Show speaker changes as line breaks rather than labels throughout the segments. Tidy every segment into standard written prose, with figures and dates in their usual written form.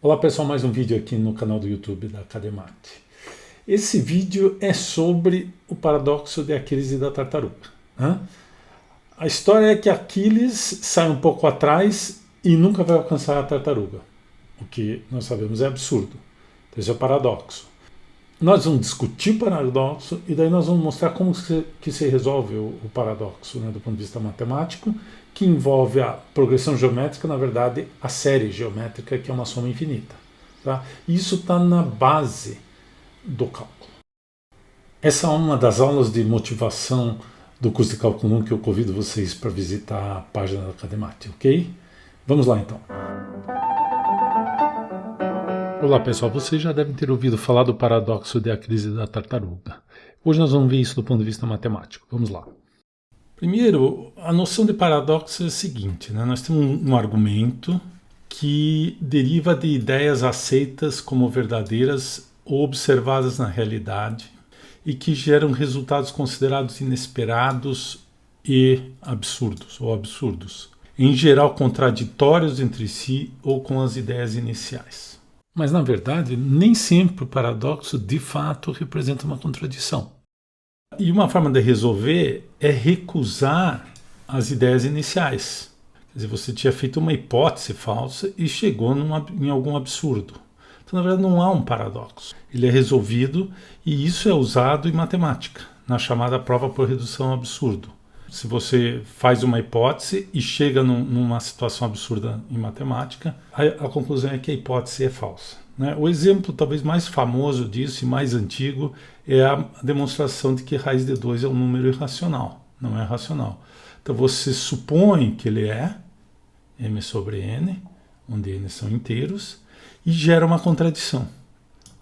Olá pessoal, mais um vídeo aqui no canal do YouTube da Cademate. Esse vídeo é sobre o paradoxo de Aquiles e da tartaruga. A história é que Aquiles sai um pouco atrás e nunca vai alcançar a tartaruga, o que nós sabemos é absurdo. Então, esse é o paradoxo. Nós vamos discutir o paradoxo e daí nós vamos mostrar como que se resolve o paradoxo, do ponto de vista matemático, que envolve a progressão geométrica, na verdade, a série geométrica, que é uma soma infinita. Tá? Isso está na base do cálculo. Essa é uma das aulas de motivação do curso de Cálculo 1 que eu convido vocês para visitar a página da Cademate, ok? Vamos lá então. Olá pessoal, vocês já devem ter ouvido falar do paradoxo de Aquiles e da tartaruga. Hoje nós vamos ver isso do ponto de vista matemático. Vamos lá. Primeiro, a noção de paradoxo é a seguinte, nós temos um argumento que deriva de ideias aceitas como verdadeiras ou observadas na realidade e que geram resultados considerados inesperados e absurdos, em geral contraditórios entre si ou com as ideias iniciais. Mas, na verdade, nem sempre o paradoxo de fato representa uma contradição. E uma forma de resolver é recusar as ideias iniciais. Quer dizer, você tinha feito uma hipótese falsa e chegou em algum absurdo. Então, na verdade, não há um paradoxo. Ele é resolvido e isso é usado em matemática, na chamada prova por redução ao absurdo. Se você faz uma hipótese e chega numa situação absurda em matemática, a conclusão é que a hipótese é falsa. O exemplo talvez mais famoso disso e mais antigo é a demonstração de que raiz de 2 é um número irracional, não é racional. Então você supõe que ele é m sobre n, onde n são inteiros, e gera uma contradição.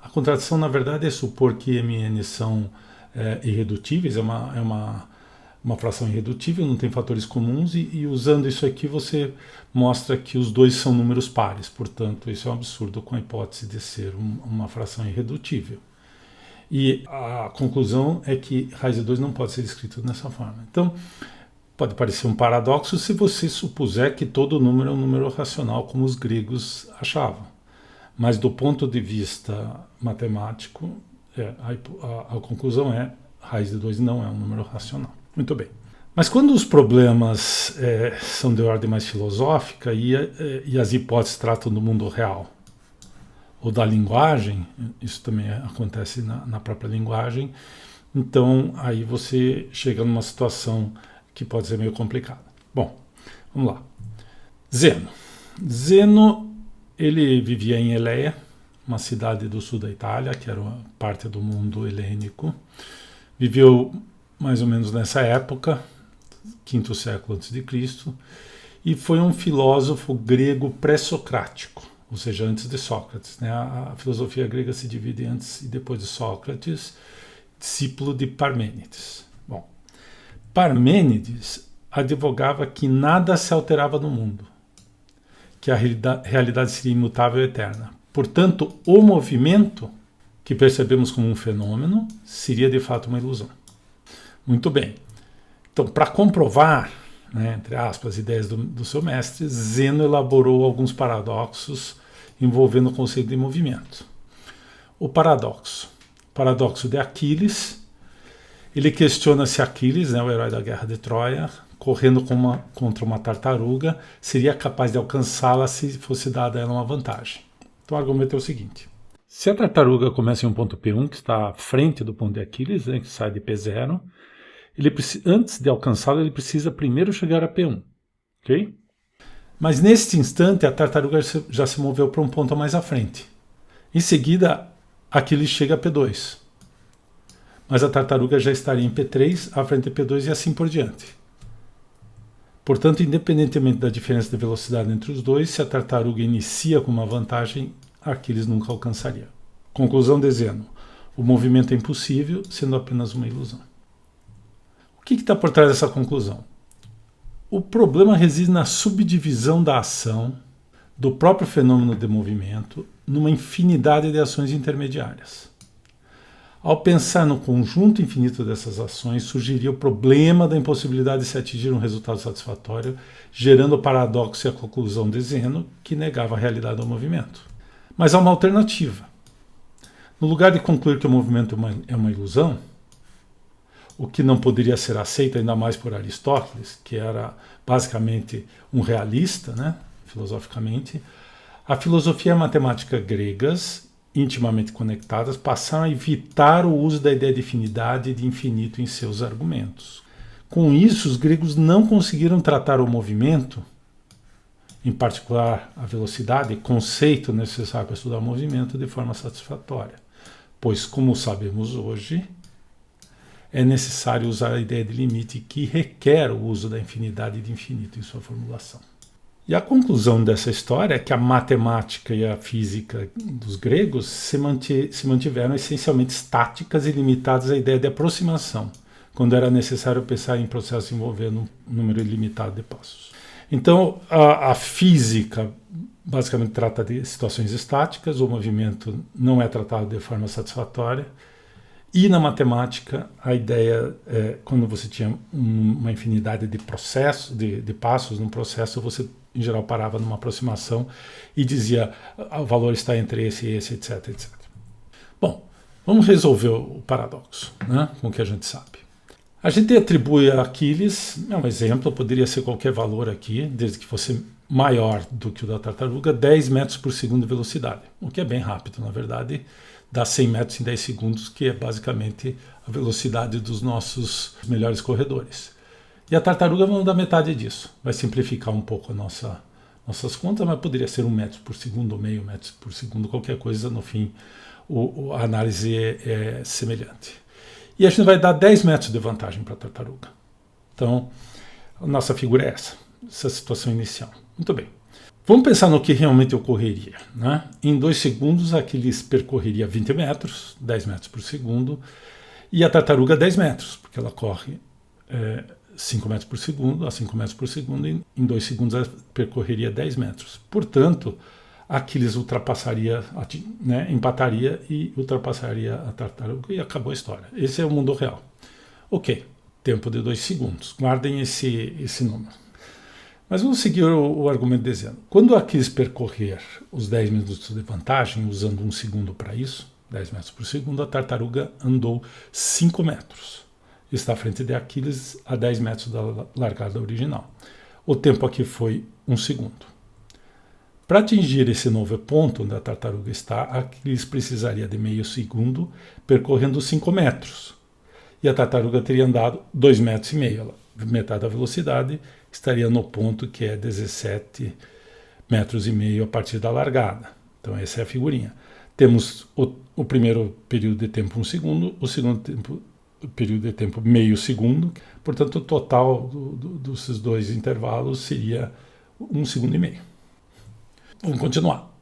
A contradição, na verdade, é supor que m e n são irredutíveis, é uma fração irredutível, não tem fatores comuns, e usando isso aqui você mostra que os dois são números pares, portanto isso é um absurdo com a hipótese de ser uma fração irredutível. E a conclusão é que raiz de 2 não pode ser escrito dessa forma. Então, pode parecer um paradoxo se você supuser que todo número é um número racional, como os gregos achavam. Mas do ponto de vista matemático, a conclusão é raiz de 2 não é um número racional. Muito bem. Mas quando os problemas são de ordem mais filosófica e as hipóteses tratam do mundo real ou da linguagem, isso também acontece na própria linguagem, então aí você chega numa situação que pode ser meio complicada. Bom, vamos lá. Zeno, ele vivia em Eleia, uma cidade do sul da Itália, que era uma parte do mundo helênico. Viveu mais ou menos nessa época, quinto século antes de Cristo, e foi um filósofo grego pré-socrático, ou seja, antes de Sócrates. A filosofia grega se divide antes e depois de Sócrates, discípulo de Parmênides. Bom, Parmênides advogava que nada se alterava no mundo, que a realidade seria imutável e eterna. Portanto, o movimento que percebemos como um fenômeno seria de fato uma ilusão. Muito bem. Então, para comprovar, entre aspas, as ideias do seu mestre, Zeno elaborou alguns paradoxos envolvendo o conceito de movimento. O paradoxo de Aquiles, ele questiona se Aquiles, o herói da guerra de Troia, correndo contra uma tartaruga, seria capaz de alcançá-la se fosse dada a ela uma vantagem. Então o argumento é o seguinte: se a tartaruga começa em um ponto P1, que está à frente do ponto de Aquiles, que sai de P0, antes de alcançá-lo, ele precisa primeiro chegar a P1. Ok? Mas neste instante, a tartaruga já se moveu para um ponto mais à frente. Em seguida, Aquiles chega a P2. Mas a tartaruga já estaria em P3, à frente de P2 e assim por diante. Portanto, independentemente da diferença de velocidade entre os dois, se a tartaruga inicia com uma vantagem, Aquiles nunca alcançaria. Conclusão de Zeno: o movimento é impossível, sendo apenas uma ilusão. O que está por trás dessa conclusão? O problema reside na subdivisão da ação do próprio fenômeno de movimento numa infinidade de ações intermediárias. Ao pensar no conjunto infinito dessas ações, surgiria o problema da impossibilidade de se atingir um resultado satisfatório, gerando o paradoxo e a conclusão de Zeno, que negava a realidade do movimento. Mas há uma alternativa. No lugar de concluir que o movimento é uma ilusão, o que não poderia ser aceito ainda mais por Aristóteles, que era basicamente um realista, né, filosoficamente, a filosofia e a matemática gregas, intimamente conectadas, passaram a evitar o uso da ideia de finitude e de infinito em seus argumentos. Com isso, os gregos não conseguiram tratar o movimento, em particular a velocidade, conceito necessário para estudar o movimento, de forma satisfatória. Pois, como sabemos hoje, é necessário usar a ideia de limite que requer o uso da infinidade e de infinito em sua formulação. E a conclusão dessa história é que a matemática e a física dos gregos se mantiveram essencialmente estáticas e limitadas à ideia de aproximação, quando era necessário pensar em processos envolvendo um número ilimitado de passos. Então, a física basicamente trata de situações estáticas, o movimento não é tratado de forma satisfatória, e na matemática, a ideia é, quando você tinha uma infinidade de processos, de passos num processo, você, em geral, parava numa aproximação e dizia o valor está entre esse e esse, etc, etc. Bom, vamos resolver o paradoxo, né, com o que a gente sabe. A gente atribui a Aquiles, é um exemplo, poderia ser qualquer valor aqui, desde que fosse maior do que o da tartaruga, 10 metros por segundo de velocidade, o que é bem rápido, na verdade, dá 100 metros em 10 segundos, que é basicamente a velocidade dos nossos melhores corredores. E a tartaruga vamos dar metade disso, vai simplificar um pouco nossas contas, mas poderia ser 1 metro por segundo ou meio metro por segundo, qualquer coisa, no fim a análise é semelhante. E a gente vai dar 10 metros de vantagem para a tartaruga. Então, a nossa figura é essa situação inicial. Muito bem. Vamos pensar no que realmente ocorreria, né? Em 2 segundos, Aquiles percorreria 20 metros, 10 metros por segundo, e a tartaruga 10 metros, porque ela corre 5 metros por segundo, a 5 metros por segundo, e em 2 segundos ela percorreria 10 metros. Portanto, Aquiles ultrapassaria, né, empataria e ultrapassaria a tartaruga e acabou a história. Esse é o mundo real. Ok, tempo de 2 segundos. Guardem esse número. Mas vamos seguir o argumento dizendo. Quando Aquiles percorrer os 10 minutos de vantagem, usando 1 segundo para isso, 10 metros por segundo, a tartaruga andou 5 metros. Está à frente de Aquiles a 10 metros da largada original. O tempo aqui foi 1 segundo. Para atingir esse novo ponto onde a tartaruga está, Aquiles precisaria de meio segundo percorrendo 5 metros. E a tartaruga teria andado 2,5 metros. Metade da velocidade estaria no ponto que é 17,5 metros a partir da largada. Então essa é a figurinha. Temos o primeiro período de tempo 1 segundo, o segundo período de tempo meio segundo. Portanto, o total desses dois intervalos seria 1,5 segundos. Vamos continuar.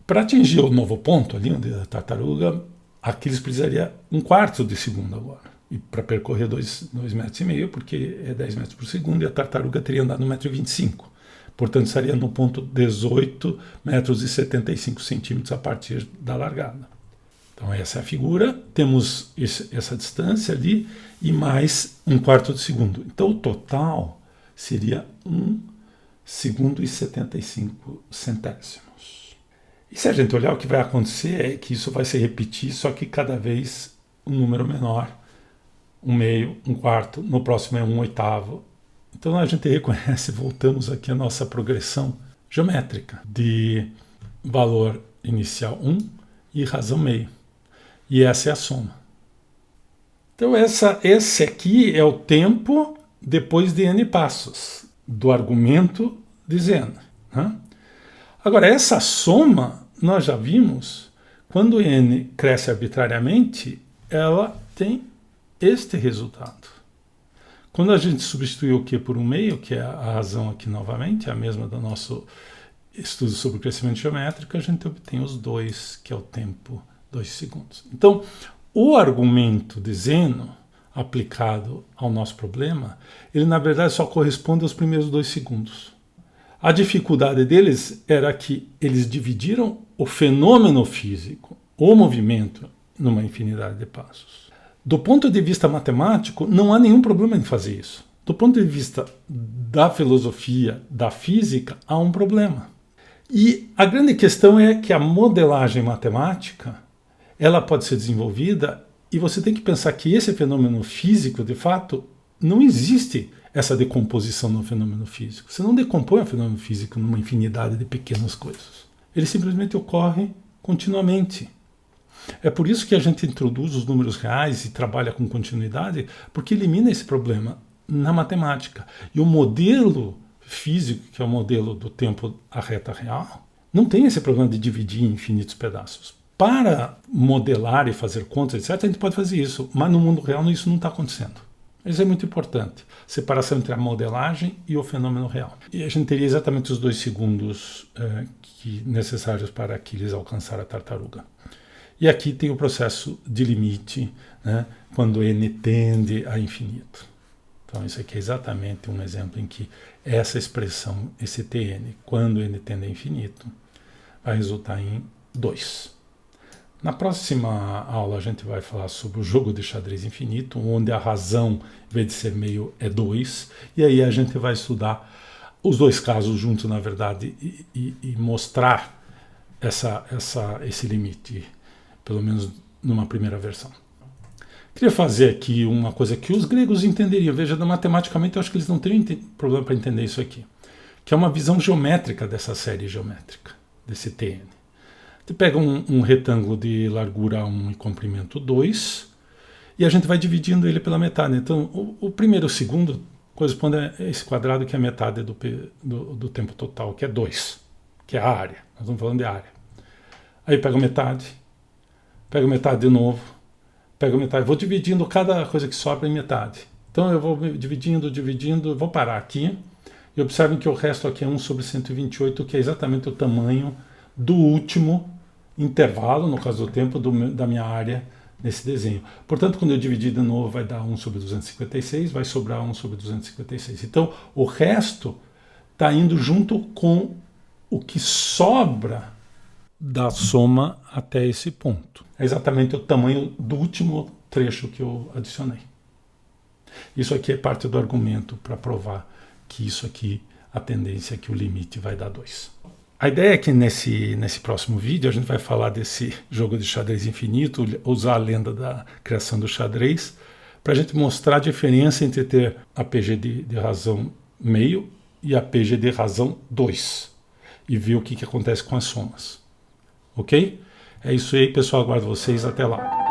Para atingir o novo ponto, ali onde a tartaruga, Aquiles precisaria 1/4 de segundo agora. E para percorrer 2,5 metros, porque é 10 metros por segundo, e a tartaruga teria andado 1,25 m. Portanto, estaria no ponto 18,75 metros a partir da largada. Então, essa é a figura. Temos essa distância ali e mais 1/4 de segundo. Então, o total seria 1 segundo e 75 centésimos. E se a gente olhar, o que vai acontecer é que isso vai se repetir, só que cada vez um número menor, 1/2, 1/4, no próximo é 1/8. Então a gente reconhece, voltamos aqui à nossa progressão geométrica de valor inicial 1 e razão meio. E essa é a soma. Então esse aqui é o tempo depois de n passos do argumento dizendo. Né? Agora, essa soma, nós já vimos, quando n cresce arbitrariamente, ela tem este resultado. Quando a gente substitui o Q por 1/2, que é a razão aqui novamente, é a mesma do nosso estudo sobre o crescimento geométrico, a gente obtém os 2, que é o tempo 2 segundos. Então, o argumento de Zeno, aplicado ao nosso problema, ele na verdade só corresponde aos primeiros 2 segundos. A dificuldade deles era que eles dividiram o fenômeno físico, o movimento, numa infinidade de passos. Do ponto de vista matemático, não há nenhum problema em fazer isso. Do ponto de vista da filosofia, da física, há um problema. E a grande questão é que a modelagem matemática, ela pode ser desenvolvida e você tem que pensar que esse fenômeno físico, de fato, não existe essa decomposição no fenômeno físico. Você não decompõe o fenômeno físico numa infinidade de pequenas coisas. Ele simplesmente ocorre continuamente. É por isso que a gente introduz os números reais e trabalha com continuidade, porque elimina esse problema na matemática. E o modelo físico, que é o modelo do tempo à reta real, não tem esse problema de dividir em infinitos pedaços. Para modelar e fazer contas, etc., a gente pode fazer isso, mas no mundo real isso não está acontecendo. Isso é muito importante. Separação entre a modelagem e o fenômeno real. E a gente teria exatamente os 2 segundos necessários para Aquiles alcançar a tartaruga. E aqui tem o processo de limite, né, quando n tende a infinito. Então isso aqui é exatamente um exemplo em que essa expressão, esse tn, quando n tende a infinito, vai resultar em 2. Na próxima aula a gente vai falar sobre o jogo de xadrez infinito, onde a razão, em vez de ser meio, é 2. E aí a gente vai estudar os 2 casos juntos, na verdade, e mostrar esse limite, pelo menos numa primeira versão. Queria fazer aqui uma coisa que os gregos entenderiam. Veja, matematicamente eu acho que eles não teriam problema para entender isso aqui, que é uma visão geométrica dessa série geométrica, desse Tn. Você pega um retângulo de largura 1 e comprimento 2, e a gente vai dividindo ele pela metade. Então, o primeiro e o segundo corresponde a esse quadrado que é a metade do tempo total, que é 2, que é a área. Nós estamos falando de área. Aí pego metade de novo, pego metade. Vou dividindo cada coisa que sobra em metade. Então eu vou dividindo, vou parar aqui. E observem que o resto aqui é 1 sobre 128, que é exatamente o tamanho do último intervalo, no caso do tempo, da minha área nesse desenho. Portanto, quando eu dividir de novo, vai dar 1 sobre 256, vai sobrar 1 sobre 256. Então, o resto está indo junto com o que sobra da soma até esse ponto. É exatamente o tamanho do último trecho que eu adicionei. Isso aqui é parte do argumento para provar que isso aqui, a tendência é que o limite vai dar 2. A ideia é que nesse próximo vídeo a gente vai falar desse jogo de xadrez infinito, usar a lenda da criação do xadrez, para a gente mostrar a diferença entre ter a PG de razão meio e a PG de razão 2, e ver o que acontece com as somas. Ok? É isso aí, pessoal. Aguardo vocês. Até lá.